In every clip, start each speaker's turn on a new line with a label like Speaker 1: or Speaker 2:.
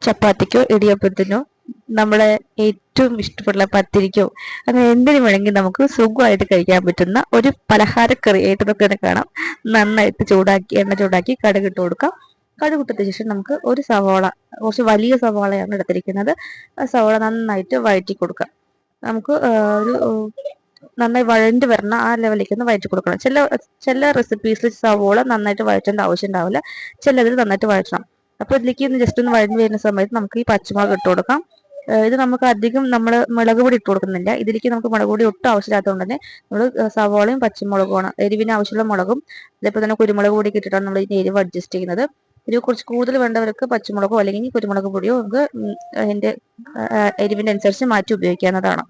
Speaker 1: ചപ്പാത്തിക്കോ ഇടിയപ്പത്തിനോ നമ്മളെ ഏറ്റവും ഇഷ്ടപ്പെട്ട പത്തിരിക്കോ അങ്ങനെ എന്തിനു വേണമെങ്കിൽ നമുക്ക് സുഖമായിട്ട് കഴിക്കാൻ പറ്റുന്ന ഒരു പലഹാരക്കറി ആയിട്ട് നമുക്ക് തന്നെ കാണാം. നന്നായിട്ട് എണ്ണ ചൂടാക്കി കടുക് ഇട്ട് കൊടുക്കാം. കടുക് ഇട്ടതിന് ശേഷം നമുക്ക് ഒരു സവാള, കുറച്ച് വലിയ സവാളയാണ് എടുത്തിരിക്കുന്നത്, ആ സവാള നന്നായിട്ട് വഴറ്റി കൊടുക്കാം. നമുക്ക് ഒരു നന്നായി വഴണ്ട് വരണ ആ ലെവലിലേക്ക് ഒന്ന് വഴറ്റി കൊടുക്കണം. ചില റെസിപ്പീസിൽ സവോള നന്നായിട്ട് വഴറ്റേണ്ട ആവശ്യം ഉണ്ടാവില്ല, ചിലതിൽ നന്നായിട്ട് വഴറ്റണം. അപ്പോൾ ഇതിലേക്ക് ഒന്ന് ജസ്റ്റ് ഒന്ന് വഴഞ്ഞു വരുന്ന സമയത്ത് നമുക്ക് ഈ പച്ചമുളക് ഇട്ട് കൊടുക്കാം. ഇത് നമുക്ക് അധികം നമ്മൾ മുളക് പൊടി ഇട്ട് കൊടുക്കുന്നില്ല, ഇതിലേക്ക് നമുക്ക് മുളക് പൊടി ഒട്ടും ആവശ്യമില്ലാത്തതുകൊണ്ട് തന്നെ നമ്മൾ സവോളയും പച്ചമുളകുമാണ്, എരിവിന് ആവശ്യമുള്ള മുളകും അതേപോലെ തന്നെ കുരുമുളക് പൊടി ഇട്ടിട്ടാണ് നമ്മൾ ഈ എരിവ് അഡ്ജസ്റ്റ് ചെയ്യുന്നത്. എരിവ് കുറച്ച് കൂടുതൽ വേണ്ടവർക്ക് പച്ചമുളകോ അല്ലെങ്കിൽ കുരുമുളക് പൊടിയോ നമുക്ക് അതിൻ്റെ എരിവിൻ്റെ അനുസരിച്ച് മാറ്റി ഉപയോഗിക്കാവുന്നതാണ്.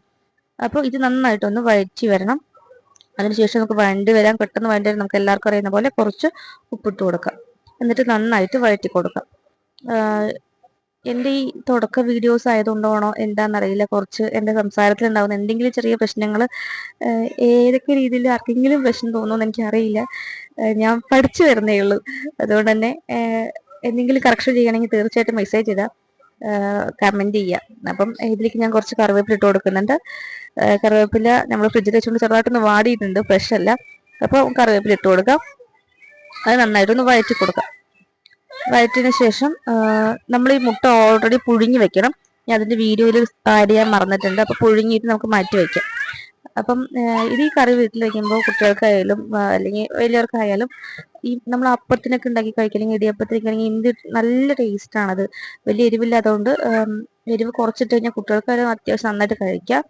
Speaker 1: അപ്പോൾ ഇത് നന്നായിട്ടൊന്ന് വഴറ്റി വരണം. അതിനുശേഷം നമുക്ക് പെട്ടെന്ന് വഴണ്ടി വരാൻ നമുക്ക് എല്ലാവർക്കും അറിയുന്ന പോലെ കുറച്ച് ഉപ്പിട്ട് കൊടുക്കാം. എന്നിട്ട് നന്നായിട്ട് വഴറ്റി കൊടുക്കാം. എൻ്റെ ഈ തുടക്ക വീഡിയോസ് ആയതുകൊണ്ടാണോ എന്താണെന്നറിയില്ല, കുറച്ച് എൻ്റെ സംസാരത്തിൽ ഉണ്ടാകുന്ന എന്തെങ്കിലും ചെറിയ പ്രശ്നങ്ങൾ ഏതൊക്കെ രീതിയിൽ ആർക്കെങ്കിലും പ്രശ്നം തോന്നുമെന്ന് എനിക്കറിയില്ല. ഞാൻ പഠിച്ചു വരുന്നേ ഉള്ളൂ. അതുകൊണ്ട് തന്നെ എന്തെങ്കിലും കറക്ഷൻ ചെയ്യണമെങ്കിൽ തീർച്ചയായിട്ടും മെസ്സേജ് ചെയ്താൽ കമൻറ്റ് ചെയ്യുക. അപ്പം ഇതിലേക്ക് ഞാൻ കുറച്ച് കറിവേപ്പില ഇട്ട് കൊടുക്കുന്നുണ്ട്. കറിവേപ്പില നമ്മൾ ഫ്രിഡ്ജിൽ വെച്ചുകൊണ്ട് ചെറുതായിട്ടൊന്ന് വാടിയിട്ടുണ്ട്, ഫ്രഷ് അല്ല. അപ്പോൾ കറിവേപ്പില ഇട്ട് കൊടുക്കാം. അത് നന്നായിട്ടൊന്ന് വഴറ്റി കൊടുക്കാം. വഴറ്റിന് ശേഷം നമ്മൾ ഈ മുട്ട ഓൾറെഡി പുഴുങ്ങി വെക്കണം. ഞാൻ അതിൻ്റെ വീഡിയോയിൽ ആഡ് ചെയ്യാൻ മറന്നിട്ടുണ്ട്. അപ്പോൾ പുഴുങ്ങിയിട്ട് നമുക്ക് മാറ്റി വയ്ക്കാം. അപ്പം ഇത് ഈ കറി വീട്ടിൽ വയ്ക്കുമ്പോൾ കുട്ടികൾക്കായാലും അല്ലെങ്കിൽ വലിയവർക്കായാലും ഈ നമ്മൾ അപ്പത്തിനൊക്കെ ഉണ്ടാക്കി കഴിക്കുക അല്ലെങ്കിൽ ഇടിയപ്പത്തിനൊക്കെ ആണെങ്കിൽ എന്ത് നല്ല ടേസ്റ്റാണത്. വലിയ എരിവില്ലാത്തതുകൊണ്ട് എരിവ് കുറച്ചിട്ട് കഴിഞ്ഞാൽ കുട്ടികൾക്കായാലും അത്യാവശ്യം നന്നായിട്ട് കഴിക്കാം.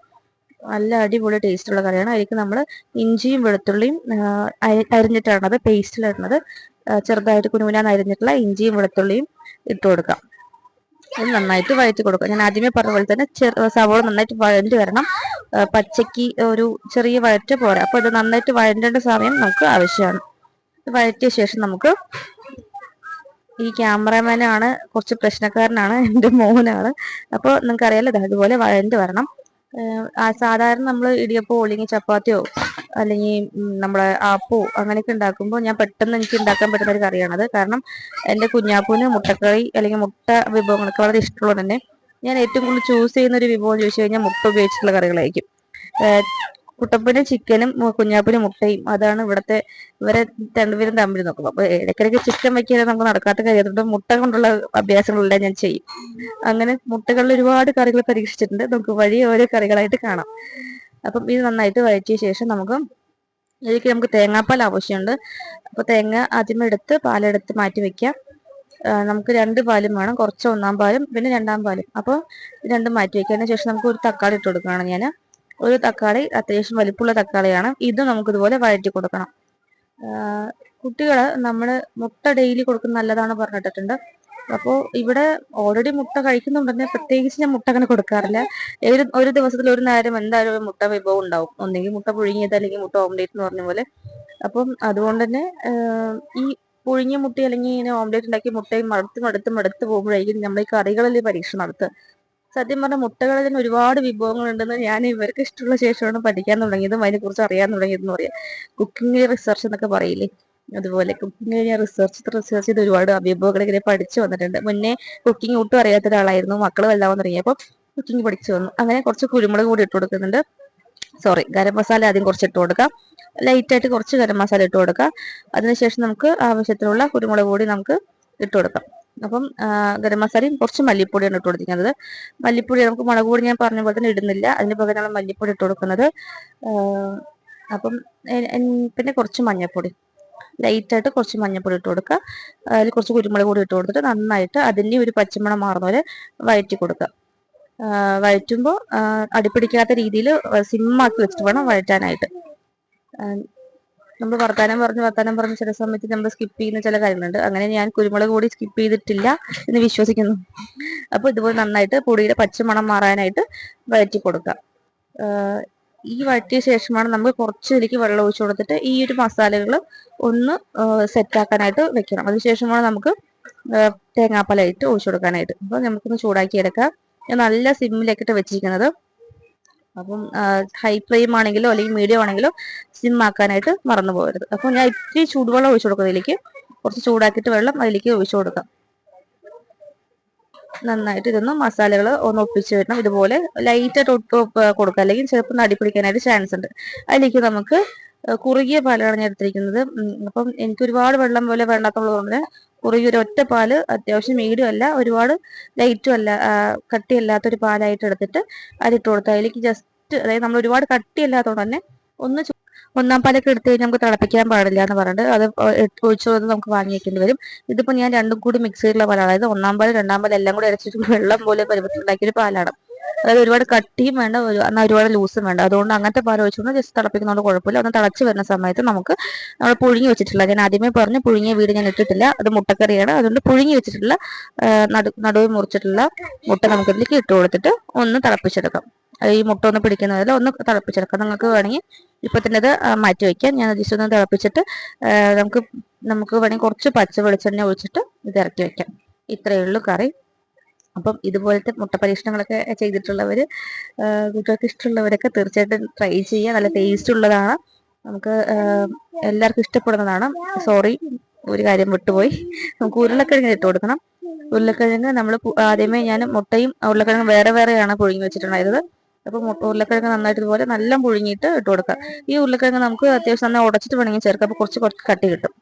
Speaker 1: നല്ല അടിപൊളി ടേസ്റ്റുള്ള കറിയാണ്. അതിലേക്ക് നമ്മൾ ഇഞ്ചിയും വെളുത്തുള്ളിയും അരിഞ്ഞിട്ടാണത് പേസ്റ്റിലിടുന്നത്. ചെറുതായിട്ട് കുനുകുനാന്ന് അരിഞ്ഞിട്ടുള്ള ഇഞ്ചിയും വെളുത്തുള്ളിയും ഇട്ട് കൊടുക്കാം. അത് നന്നായിട്ട് വഴറ്റി കൊടുക്കുക. ഞാൻ ആദ്യമേ പറഞ്ഞ പോലെ തന്നെ സവോള നന്നായിട്ട് വഴണ്ടി വരണം. പച്ചയ്ക്ക് ഒരു ചെറിയ വഴറ്റ് പോരാ. അപ്പോൾ ഇത് നന്നായിട്ട് വഴണ്ടേണ്ട സമയം നമുക്ക് ആവശ്യമാണ്. വഴറ്റിയ ശേഷം നമുക്ക് ഈ ക്യാമറാമാനാണ് കുറച്ച് പ്രശ്നക്കാരനാണ്, എൻ്റെ മോനാണ്. അപ്പോൾ നിങ്ങൾക്കറിയാലോ അതുപോലെ വഴണ്ട് വരണം. സാധാരണ നമ്മൾ ഇടിയപ്പോ അല്ലെങ്കിൽ ചപ്പാത്തിയോ അല്ലെങ്കിൽ നമ്മളെ ആപ്പോ അങ്ങനെയൊക്കെ ഉണ്ടാക്കുമ്പോൾ ഞാൻ പെട്ടെന്ന് എനിക്ക് ഉണ്ടാക്കാൻ പറ്റുന്ന ഒരു കറിയാണത്. കാരണം എൻ്റെ കുഞ്ഞാപ്പൂന് മുട്ടക്കറി അല്ലെങ്കിൽ മുട്ട വിഭവങ്ങളൊക്കെ വളരെ ഇഷ്ടമുള്ളത് തന്നെ ഞാൻ ഏറ്റവും കൂടുതൽ ചൂസ് ചെയ്യുന്ന ഒരു വിഭവം ചോദിച്ചു കഴിഞ്ഞാൽ മുട്ട ഉപയോഗിച്ചിട്ടുള്ള കറികളായിരിക്കും. കുട്ടപ്പന് ചിക്കനും കുഞ്ഞാപ്പിന് മുട്ടയും, അതാണ് ഇവരെ രണ്ടുപേരും തമ്മിൽ നോക്കും. അപ്പൊ ഇടയ്ക്കിടയ്ക്ക് ചിക്കൻ വയ്ക്കാതെ നമുക്ക് നടക്കാത്ത കാര്യമായതുകൊണ്ട് മുട്ട കൊണ്ടുള്ള അഭ്യാസങ്ങളെല്ലാം ഞാൻ ചെയ്യും. അങ്ങനെ മുട്ടകളിൽ ഒരുപാട് കറികൾ പരീക്ഷിച്ചിട്ടുണ്ട്. നമുക്ക് വഴി ഓരോ കറികളായിട്ട് കാണാം. അപ്പം ഇത് നന്നായിട്ട് വഴറ്റിയ ശേഷം ഇതിലേക്ക് നമുക്ക് തേങ്ങാപ്പാൽ ആവശ്യമുണ്ട്. അപ്പോൾ തേങ്ങ ആദ്യമേ എടുത്ത് പാലെടുത്ത് മാറ്റി വെക്കാം. നമുക്ക് 2 പാലും വേണം, കുറച്ച് 1-ാം പാലും പിന്നെ 2-ാം പാലും. അപ്പോൾ രണ്ടും മാറ്റി വെക്കുക. അതിന് ശേഷം നമുക്ക് ഒരു തക്കാളി ഇട്ട് കൊടുക്കുകയാണ് ഞാൻ. ഒരു തക്കാളി അത്യാവശ്യം വലിപ്പമുള്ള തക്കാളിയാണ്. ഇത് നമുക്ക് ഇതുപോലെ വഴറ്റി കൊടുക്കണം. കുട്ടികൾ നമ്മൾ മുട്ട ഡെയിലി കൊടുക്കുന്നത് നല്ലതാണ് പറഞ്ഞിട്ടുണ്ട്. അപ്പോൾ ഇവിടെ ഓൾറെഡി മുട്ട കഴിക്കുന്നുണ്ടെന്നെ പ്രത്യേകിച്ച് ഞാൻ മുട്ട അങ്ങനെ കൊടുക്കാറില്ല. ഒരു ദിവസത്തിൽ ഒരു നേരം എന്തായാലും ഒരു മുട്ട വിഭവം ഉണ്ടാവും. ഒന്നെങ്കിൽ മുട്ട പുഴുങ്ങിയത് അല്ലെങ്കിൽ മുട്ട ഓംലേറ്റ് എന്ന് പറഞ്ഞ പോലെ. അപ്പം അതുകൊണ്ട് തന്നെ ഈ പുഴുങ്ങിയ മുട്ട അല്ലെങ്കിൽ ഇങ്ങനെ ഓംലേറ്റ് ഉണ്ടാക്കി മുട്ടയും മടുത്ത് പോകുമ്പോഴായിരിക്കും നമ്മൾ ഈ കറികളിൽ പരീക്ഷണം നടത്തുക. സത്യം പറഞ്ഞാൽ മുട്ടകളിൽ തന്നെ ഒരുപാട് വിഭവങ്ങളുണ്ടെന്ന് ഞാൻ ഇവർക്ക് ഇഷ്ടമുള്ള ശേഷമാണ് പഠിക്കാൻ തുടങ്ങിയതും അതിനെക്കുറിച്ച് അറിയാൻ തുടങ്ങിയതെന്ന് പറയാം. കുക്കിംഗ് റിസർച്ച് എന്നൊക്കെ പറയില്ലേ, അതുപോലെ കുക്കിംഗ് ഞാൻ റിസർച്ച് ചെയ്ത് ഒരുപാട് വിഭവങ്ങൾ ഇങ്ങനെ പഠിച്ചു വന്നിട്ടുണ്ട്. മുന്നേ കുക്കിംഗ് ഒട്ടും അറിയാത്ത ഒരാളായിരുന്നു. മക്കൾ വലുതാവാൻ തുടങ്ങിയപ്പോൾ കുക്കിംഗ് പഠിച്ചു വന്നു. അങ്ങനെ കുറച്ച് കുരുമുളക് കൂടി ഇട്ട് കൊടുക്കുന്നുണ്ട്. ഗരം മസാല ആദ്യം കുറച്ച് ഇട്ട് കൊടുക്കാം. ലൈറ്റായിട്ട് കുറച്ച് ഗരം മസാല ഇട്ട് കൊടുക്കാം. അതിനുശേഷം നമുക്ക് ആവശ്യത്തിനുള്ള കുരുമുളക് പൊടി നമുക്ക് ഇട്ട് കൊടുക്കാം. അപ്പം ഗരം മസാലയും കുറച്ച് മല്ലിപ്പൊടിയാണ് ഇട്ട് കൊടുത്തിരിക്കുന്നത്. മല്ലിപ്പൊടി നമുക്ക് മുളക് പൊടി ഞാൻ പറഞ്ഞ പോലെ തന്നെ ഇടുന്നില്ല, അതിന് പകരം നമ്മൾ മല്ലിപ്പൊടി ഇട്ട് കൊടുക്കുന്നത്. അപ്പം പിന്നെ കുറച്ച് മഞ്ഞൾപ്പൊടി, ലൈറ്റായിട്ട് കുറച്ച് മഞ്ഞൾപ്പൊടി ഇട്ട് കൊടുക്കുക. അതിൽ കുറച്ച് കുരുമുളക് പൊടി ഇട്ട് കൊടുത്തിട്ട് നന്നായിട്ട് അതിൻ്റെ ഒരു പച്ചമണം മാറുന്ന പോലെ വഴറ്റി കൊടുക്കുക. വഴറ്റുമ്പോൾ അടിപ്പിടിക്കാത്ത രീതിയിൽ സിമ്മാക്കി വെച്ചിട്ട് വേണം വഴറ്റാനായിട്ട്. നമ്മൾ വർത്താനം പറഞ്ഞ് ചില സമയത്ത് നമ്മൾ സ്കിപ്പ് ചെയ്യുന്ന ചില കാര്യങ്ങളുണ്ട്. അങ്ങനെ ഞാൻ കുരുമുളക് പൊടി സ്കിപ്പ് ചെയ്തിട്ടില്ല എന്ന് വിശ്വസിക്കുന്നു. അപ്പോൾ ഇതുപോലെ നന്നായിട്ട് പൊടിയുടെ പച്ചമണം മാറാനായിട്ട് വഴറ്റി കൊടുക്കുക. ഈ വഴറ്റിയ ശേഷമാണ് നമുക്ക് കുറച്ച് ഇതിലേക്ക് വെള്ളം ഒഴിച്ചു കൊടുത്തിട്ട് ഈ ഒരു മസാലകൾ ഒന്ന് സെറ്റാക്കാനായിട്ട് വെക്കണം. അതിനുശേഷമാണ് നമുക്ക് തേങ്ങാപ്പാലായിട്ട് ഒഴിച്ചു കൊടുക്കാനായിട്ട്. അപ്പോൾ നമുക്കൊന്ന് ചൂടാക്കി എടുക്കാം. ഞാൻ നല്ല സിമ്മിലേക്കിട്ട് വെച്ചിരിക്കുന്നത്. അപ്പം ഹൈ ഫ്ലെയിം ആണെങ്കിലോ അല്ലെങ്കിൽ മീഡിയം ആണെങ്കിലോ സിം ആക്കാനായിട്ട് മറന്നു പോകരുത്. അപ്പോൾ ഞാൻ ഇത്തിരി ചൂടുവെള്ളം ഒഴിച്ചു കൊടുക്കും. ഇതിലേക്ക് കുറച്ച് ചൂടാക്കിയിട്ട് വെള്ളം അതിലേക്ക് ഒഴിച്ചു കൊടുക്കാം. നന്നായിട്ട് ഇതൊന്ന് മസാലകൾ ഒന്ന് ഒപ്പിച്ച് വരണം. ഇതുപോലെ ലൈറ്റായിട്ട് കൊടുക്കുക, അല്ലെങ്കിൽ ചിലപ്പോൾ അടിപിടിക്കാനായിട്ട് ചാൻസ് ഉണ്ട്. അതിലേക്ക് നമുക്ക് കുറുകിയ പാലാണ് ഞാൻ എടുത്തിരിക്കുന്നത്. അപ്പം എനിക്ക് ഒരുപാട് വെള്ളം പോലെ വേണ്ടാത്തുള്ളതുകൊണ്ട് കുറുകിയ ഒരു ഒറ്റ പാല്, അത്യാവശ്യം മീഡിയം അല്ല, ഒരുപാട് ലൈറ്റും അല്ല, കട്ടിയല്ലാത്തൊരു പാലായിട്ട് എടുത്തിട്ട് അതിട്ട് കൊടുത്താൽ അതിലേക്ക് ജസ്റ്റ്, അതായത് നമ്മൾ ഒരുപാട് കട്ടിയല്ലാത്തതുകൊണ്ട് തന്നെ ഒന്ന് ഒന്നാം പാലൊക്കെ എടുത്തു കഴിഞ്ഞാൽ നമുക്ക് തിളപ്പിക്കാൻ പാടില്ല എന്ന് പറഞ്ഞിട്ട് അത് ഒഴിച്ചു കൊടുത്ത് നമുക്ക് വാങ്ങി വെക്കേണ്ടി വരും. ഇതിപ്പോൾ ഞാൻ രണ്ടും കൂടി മിക്സ് ചെയ്തിട്ടുള്ള പാലാണ്, അതായത് ഒന്നാം പാല് രണ്ടാം പാല് എല്ലാം കൂടി അരച്ചിട്ട് വെള്ളം പോലെ പരുവത്തിലുണ്ടാക്കിയൊരു പാലാണ്. അതായത് ഒരുപാട് കട്ടിയും വേണ്ട, എന്നാൽ ഒരുപാട് ലൂസും വേണ്ട. അതുകൊണ്ട് അങ്ങനത്തെ പാൽ ഒഴിച്ചുകൊണ്ട് ജസ്റ്റ് തിളപ്പിക്കുന്നതുകൊണ്ട് കുഴപ്പമില്ല. ഒന്ന് തിളച്ച് വരുന്ന സമയത്ത് നമുക്ക് നമ്മൾ പുഴുങ്ങി വെച്ചിട്ടില്ല, ഞാൻ ആദ്യമേ പറഞ്ഞു പുഴുങ്ങിയ വീട് ഞാൻ ഇട്ടിട്ടില്ല, അത് മുട്ടക്കറിയാണ്, അതുകൊണ്ട് പുഴുങ്ങി വെച്ചിട്ടുള്ള നടുവ് മുറിച്ചിട്ടുള്ള മുട്ട നമുക്ക് ഇതിലേക്ക് ഇട്ട് കൊടുത്തിട്ട് ഒന്ന് തിളപ്പിച്ചെടുക്കാം. ഈ മുട്ട ഒന്ന് പിടിക്കുന്നതിൽ ഒന്ന് തിളപ്പിച്ചെടുക്കാം. നിങ്ങൾക്ക് വേണമെങ്കിൽ ഇപ്പൊ തന്നെ ഇത് മാറ്റി വയ്ക്കാം. ഞാൻ ജസ്റ്റ് ഒന്ന് തിളപ്പിച്ചിട്ട് നമുക്ക് വേണമെങ്കിൽ കുറച്ച് പച്ച വെളിച്ചെണ്ണ ഒഴിച്ചിട്ട് ഇത് ഇറക്കി വെക്കാം. ഇത്രയേ ഉള്ളൂ കറി. അപ്പം ഇതുപോലത്തെ മുട്ട പരീക്ഷണങ്ങളൊക്കെ ചെയ്തിട്ടുള്ളവർ, കുട്ടികൾക്ക് ഇഷ്ടമുള്ളവരൊക്കെ തീർച്ചയായിട്ടും ട്രൈ ചെയ്യുക. നല്ല ടേസ്റ്റ് ഉള്ളതാണ്, നമുക്ക് എല്ലാവർക്കും ഇഷ്ടപ്പെടുന്നതാണ്. സോറി, ഒരു കാര്യം വിട്ടുപോയി, നമുക്ക് ഉരുളക്കിഴങ്ങ് ഇട്ട് കൊടുക്കണം. ഉരുളക്കിഴങ്ങ് നമ്മൾ ആദ്യമേ ഞാൻ മുട്ടയും ഉരുളക്കിഴങ്ങും വേറെ വേറെയാണ് പുഴുങ്ങി വെച്ചിട്ടുണ്ടായിരുന്നത്. അപ്പോൾ ഉരുളക്കിഴങ്ങ് നന്നായിട്ട് ഇതുപോലെ നല്ല പുഴുങ്ങിയിട്ട് ഇട്ട് കൊടുക്കുക. ഈ ഉരുളക്കിഴങ്ങ് നമുക്ക് അത്യാവശ്യം നന്നായി ഉടച്ചിട്ട് വേണമെങ്കിൽ ചേർക്കാം, അപ്പോൾ കുറച്ച് കട്ടി കിട്ടും.